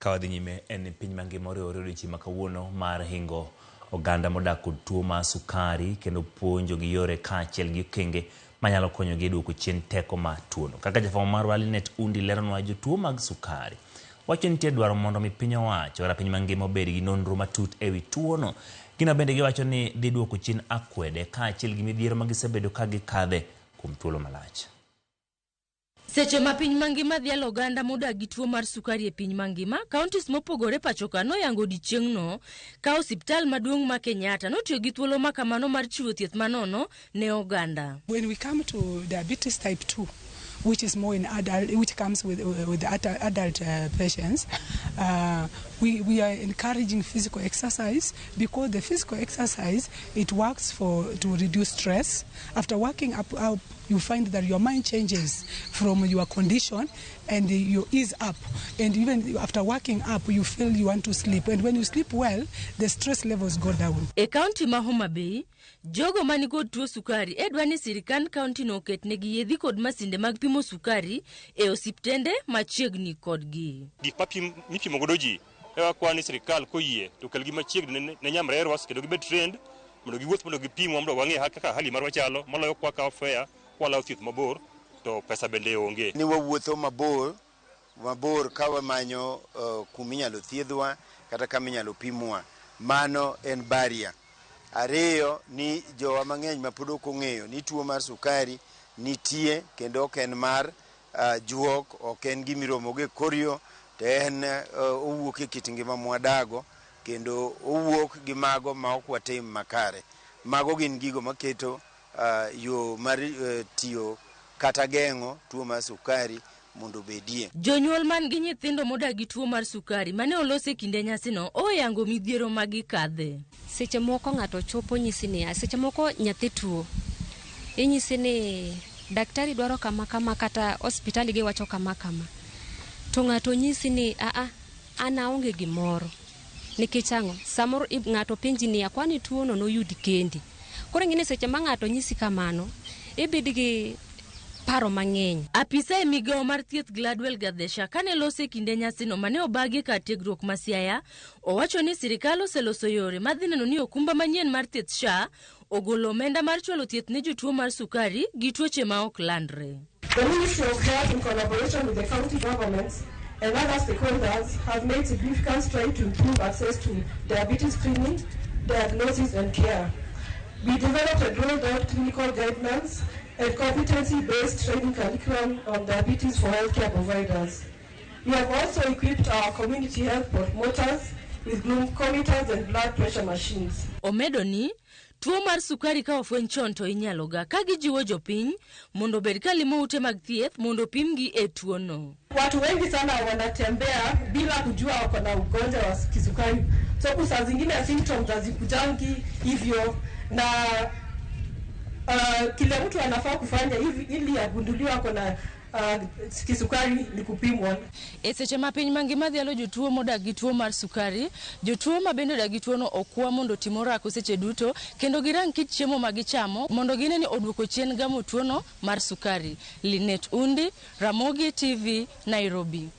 Kawadhi nyime en piny mangima oriwore odiochieng' makawuono mar hingo oganda modak kod tuo mar sukari kendo puonjo gi yore kaachiel gi okenge manyalo konyogi e duoko chien teko mar tuono. Kaka jafwambo marwa Linet Undi leronwa jotuo mag sukari wacho nitie dwaro mondo mi piny owacho kata piny mangima obed gi nonro matut ewi tuono. Gino bende giwacho ni dhi duoko chien akwede kaachiel gi midhiero ma gisebedo ka gikadhe kuom thuolo malach. Seche ma piny mangima dhialo oganda modak gi tuo mar sukari e piny mangima, kauntis mopogore pachoka noyango odiochieng'no ka osiptal maduong' ma Kenyatta notiyo gi thuolo ma kamano mar chiwo thieth manono ne oganda. When we come to diabetes type 2, which is more in adult, which comes with adult patients, we are encouraging physical exercise because the physical exercise, it works to reduce stress. After working up, you find that your mind changes from your condition and you ease up. And even after working up, you feel you want to sleep. And when you sleep well, the stress levels go down. E county ma Homa Bay, jogo mani kod tuo sukari edwani sirikand county no oketnegi yedhi kod masinde mag pimo sukari e osiptende machiegni kodgi. Gik mipimo godo ji kwani sirikal koyie to kelgi machiegni ne nyamrerwa kendo gibed trend mondo giwuoth mondo gipimwa mondo wang'e kaka hali marwa chalo moloyo kwa ka fare kwalawo thieth mabor to pesa bende onge. Ni wawuotho mabor ka wamanyo kuminyalo thiedhwa kata kaminyalo pimwa. Mano en barrier. Ariyo ni jowa mang'eny ma pod ok ong'eyo ni tuo mar sukari nitie kendo ok en mar juok, ok en gimiromo ge koryo, to en owuok e kit ngima mwadago kendo owuok gi mago ma ok watim makare. Mago gin gigo maketo yo mar tiyo kata geng'o tuo mar sukari mondo bedie. Jonyuol man gi nyithindo modak gi tuo mar sukari mane olose kinde nyasino oyango midhiero magikadhe. Seche moko ng'ato chopo nyisi ni seche moko nyathi tuo inyisi ni daktari dwaro kama kata hospitali gi wacho kama to ng'ato nyisi ni an aonge gimoro nikech ang'o samoro ng'ato penji ni akwani tuo no noyudi kendi. Koro ng'ini seche ma ng'ato nyisi kamano ibed gi paro mang'eny. Apisa e migawo mar thieth Gladwell Gadesha kane lose kinde nyasino mane obagi kar tiegruok ma Siaya owacho ni sirikal oseloso yore madhi neno ni okumba manyien mar thieth SHA ogolo omenda mar chwalo thieth ne jotuo mar sukari gi tuoche ma ok landre. The Ministry of Health in collaboration with the county governments and other stakeholders have made significant strides to improve access to diabetes screening, diagnosis and care. We developed and rolled out clinical guidelines and competency-based training curriculum on diabetes for healthcare providers. We have also equipped our community health promoters with glucometers and blood pressure machines. Omedo ni tuo mar sukari ka ofweny chon to inyalo ga ka gijiwo jopiny mondo bed ka limo ute mag thieth mondo pimgi e tuo no. Watu wengi sana wanatembea bila kujua wako na ugonjwa wa kisukari. So saa zingine symptoms hazikujangi hivyo na kile mtu anafaa kufanya hivi ili agunduliwa kuna kisukari ni kupimwa. E seche ma piny mangima dhialo jotuo modak gi tuo mar sukari, jotuo ma bende odak gi tuo no okwa mondo timo orako seche duto kendo girang kit chiemo ma gichamo mondo gine ni oduoko chien gamo tuo no mar sukari. Linet Undi, Ramogi TV, Nairobi.